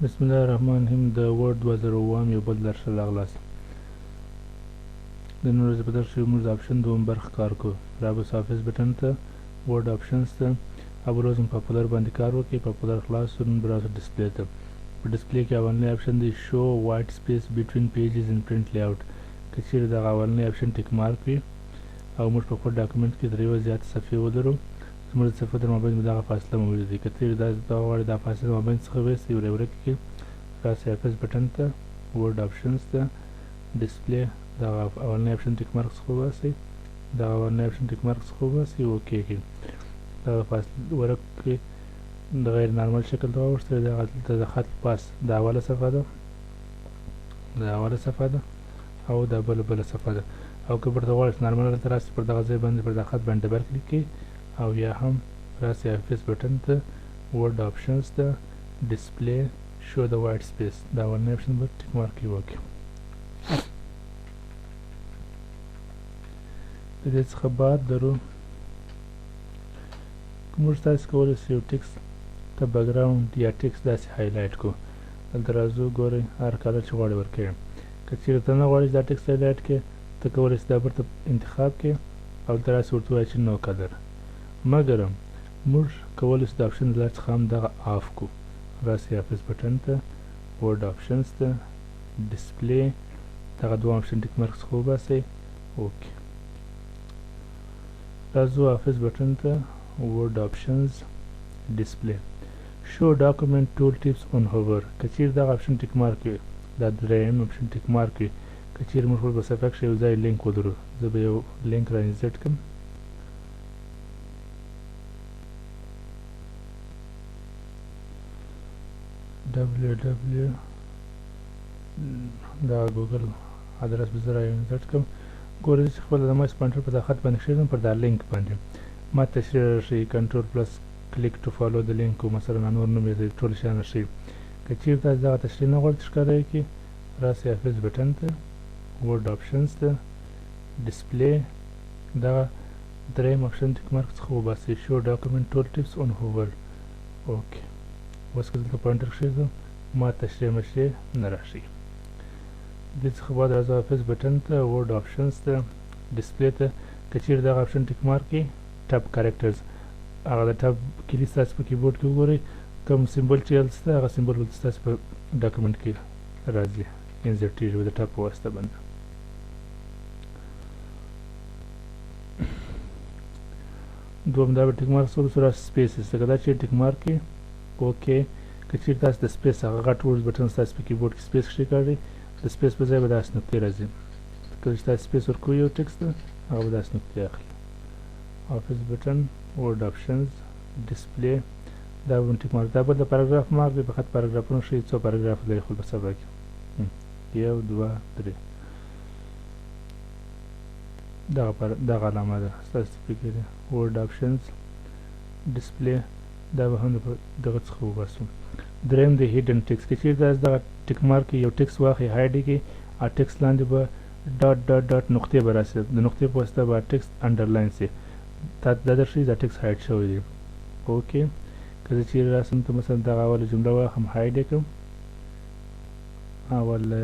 بسم الله الرحمن الرحیم. د ورډ 2001 یو بل درس راغلاست. د نن ورځې په درس کې موږ د آپشن دوم برخه کار کوو. رابطه آفیس بټن ته ورډ آپشنز ته ابروزم پاپولر باندې کار وکړئ. پاپولر خلاصون براوزر ډسپلی ته. په ډسپلی کې اولنی آپشن دی شو وایټ سپیس بټوین پیجز ان پرنٹ لی اوټ. که چیرې دغه اولنی آپشن ټیک مارک وي او موږ په خپل ډاکومنټ کې درې یا زیاتې صفحې ولرو، زموږ د صفحو تر مابین دغه فاصله موجوده وي. که چیرې دغه غواړئ دا فاصله مابین څخه ویستئ ورک کړئ، راسئ آفیس بټن ته، ورډ آپشنز ته، ډسپلی دغه اولنی آپشن ټیک مارک څخه وباسئ، دغه اولنی آپشن ټیک مارک څخه وباسئ، اوکې کړئ. دغه فاصله ورک کړئ. د غیر نارمل شکل ته واوښتئ. دلته د خط پاس دا اوله صفحه ده او دا بله صفحه ده. او که ورته غواړئ نارمل دلته راسئ، پر دغه ځای باندې پر دغه خط باندې ډبل کلیک کړئ او یا هم راسئ آفیس بټن ته، ورډ آپشنز ته، ډسپلی، شو د وایټ سپیس، دا اولنی آپشن به ټیک مارک وکړئ. د دې څخه بعد درو موږ تاسې کولی شئ یو ټکس ته بکګراوند یا ټکس داسې هایلایټ کړو. دلته راځو، ګورئ هر کلر چې غواړئ ورکوئ. که چیرې ته نه غواړئ چې دا ټکس هایلایټ کړې، ته کولی شئ دا برته انتخاب کړې او دلته راسئ ورته ووایئ چې نو کلر. مګر موږ کولی شو د آپشن د لارې څخه هم دغه آف کړو. راسئ آفیس بټن ته، ورډ آپشنز ته، ډسپلی، دغه دوه آپشن ټیک مارک څخه وباسئ، اوکې. راځو آفیس بټن ته، ورډ آپشنز، ډسپلی، شو ډاکومنټ ټول ټیپس اون هوور. که چیرې دغه آپشن ټیک مارک وي، دا دریم آپشن ټیک مارک وي، که چیرې موږ په صفحه کښې یو ځای لینک ولرو، زه به یو لینک را انزرټ کړم. www دا ګوګل ادرس به زه را انزرټ کړم. ګورئ چې خپله د ماوس پوینټر په دغه خط باندې کښېږدم، پر دا لینک باندې ما تشریح راښیي. کنټرول پلس کلیک ټو فالو د لینک، مثلا نور نوم یې ټول شیان راښیي. که چیرې تاسې دغه تشریح نه غواړئ چې ښکاره یې کړي، راسئ آفیس بټن ته، ورډ آپشنز ته، ډسپلی، دغه دریم آپشن ټیک مارک څخه وباسئ، شو ډاکومنټ ټول ټیپس اون هوور، اوکې. اوس که دلته پوینټر کښېږدم، ما تشریح مشریح نه راښیي. دې څخه بعد راځو آفیس بټن ته، ورډ آپشنز ته، ډسپلی ته. که چیرې دغه آپشن ټیک مارک کړي، ټب کریکټرز، هغه د ټب کلي ستاسې په کیبورډ کې وګورئ، کوم سمبول چې هلته شته هغه سمبول به ستاسې په ډاکومنټ کې راځي، انزرټېږي به د ټب په واسطه باندې. دوم دا به ټیک مارک څه وروسته راشي سپیسز ته. که دا چیرې ټیک مارک کړي، اوکې. که چیرې تاسې د سپیس هغه غټ ورډ بټن ستاسې په کیبورډ کې سپیس کښېکاږئ، د سپیس په ځای به داسې نقطې راځي. کله چې تاسې سپیس ورکوئ یو ټکس ته، هغه به داسې نقطې اخلي. آفیس بټن، ورډ آپشنز، ډسپلی، دا به ټیک مارک. دا بل د پاراګراف مارک دی، په خط پاراګرافونه ښیي څو پاراګراف لري خپل په صفحه کې، 1 2 3. دغه علامه ده ستاسې فکر دی. ورډ آپشنز، ډسپلی، دا به هم دغه څخه وباسو. دریم دی هیډن ټکس. که چیرې تاسې دغه ټیک مارک یو ټکس واخلئ، هایډ یې کړئ، او ټکس لاندې به ډاټ ډاټ ډاټ نقطې به راسي، د نقطې په واسطه به ټکس انډرلاین سي، دا درښیي دا ټکس هایډ شوی دی، اوکې. که زه چیرې راسم ته مثلا دغه اوله جمله واخلم، هایډ یې کړم، اوله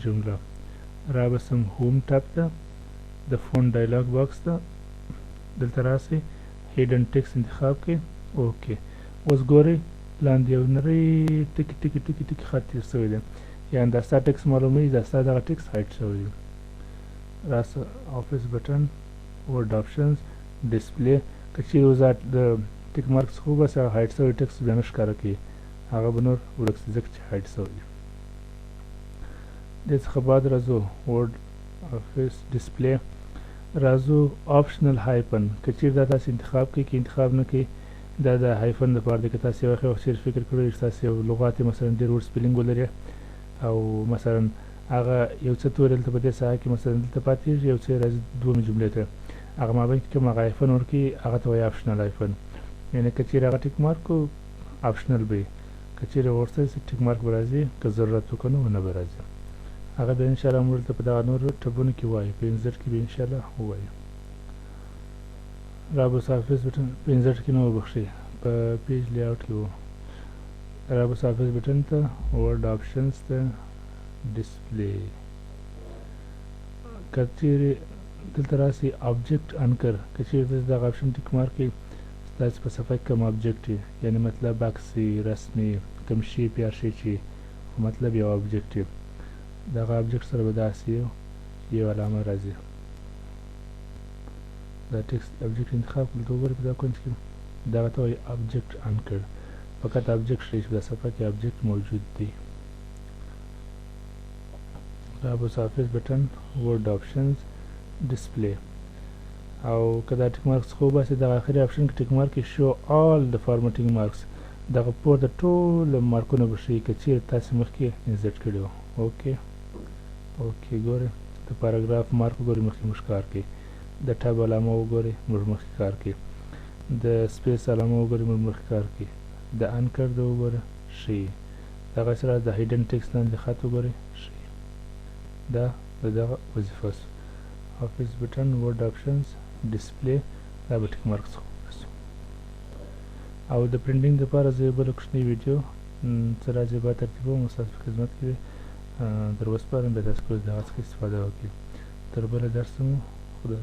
جمله رابسم هوم ټب ته، د فونټ ډایلاګ باکس ته، دلته راسئ، هیډن ټکس انتخاب کړئ، اوکې. اوس ګورئ لاندې یو نری ټکي ټکي ټکي ټکي خط تېر شوی دی، یعنې دا ستا ټکس معلوموي، دا ستا دغه ټکس هایډ شوی دی. راسه آفیس بټن، ورډ آپشنز، ډسپلی. که چیرې اوس د ټیک مارک څخه وباسئ، هغه هایډ شوی ټکس بیا نه ښکاره کوي، هغه به نور ورک شي ځکه چې هایډ شوی دی. دې څخه بعد راځو ورډ آفیس ډسپلی، راځو آپشنل هایفن. که چیرې دا تاسې انتخاب کړئ، که انتخاب نه کړئ، دا د هایفن دپاره دی. که تاسې یو وخت چیرې فکر کړی چې تاسې یو لغات یې مثلا ډېر ورډ سپیلینګ ولري، او مثلا هغه یو څه توري دلته په دې ساحه کې مثلا دلته پاتېږي، یو څه یې راځي دومې جملې ته، هغه مابین کې کوم هغه هایفن ورکړي، هغه ته وایي آپشنل هایفن. یعنې که چیرې هغه ټیک مارک کړو، آپشنل به وي. که چیرې غوښتل شي ټیک مارک به راځي، که ضرورت وکړو نو نه به راځي. هغه بیا انشاءالله موږ دلته په دغه نورو ټبونو کې وایو، په انزرټ کې به انشاءالله ووایو. رابطه آفیس بټن په انزرټ کې نه وبخښئ، په پیج لی اوټ کې و. رابط آفیس بټن ته ورډ آپشنز ته ډسپلی که چیرې دلته راسي آبجیکټ انکر که چیرې تاسو دغه آپشن ټیک مارک کړئ ستاسو په صفحه کې کوم آبجیکټ وي یعنې مطلب عکس وي رسم وي کوم شي پې هر شی چې مطلب یو آبجیکټ وي دغه آبجیکټ سره به داسې یو علامه راځي دا ټکسټ آبجیکټ انتخاب کړل ته وګورئ په دا کونج کې دغه ته وایي آبجیکټ انکر فقط آبجیکټ ښیي چې په صفحه کې آبجیکټ موجود دی رابط آفیس بټن ورډ آپشنز ډسپلی او که دا ټیک مارکس څخه وباسي دغه آخري آپشن کې ټیک مارک شو آل د فارمټینګ مارکس دغه پورته ټول مارکونه به ښیي که چیرې تاسې مخکې انزرټ کړي وو اوکې ګورئ د پاراګراف مارک وګورئ مخکې موږ کار کوي د ټب علامه وګورئ موږ مخکې کار کوي د سپیس علامه وګورئ موږ مخکې کار کوي د انکر د وګورئ ښیي دغه سره د هیډن ټکسټ لاندې خط وګورئ ښیي دا د دغه وظیفه سو آفیس بټن ورډ آپشنز ډسپلی دا به ټیک مارک څخه وباسو او د پرنټینګ دپاره زه یو بله کوچنۍ ویډیو څه راځي به ترتیبوم ستاسو په خدمت کې در وسپارم بیا تاسو کولای د هغه څخه استفاده وکړئ تر بله درس مو خدا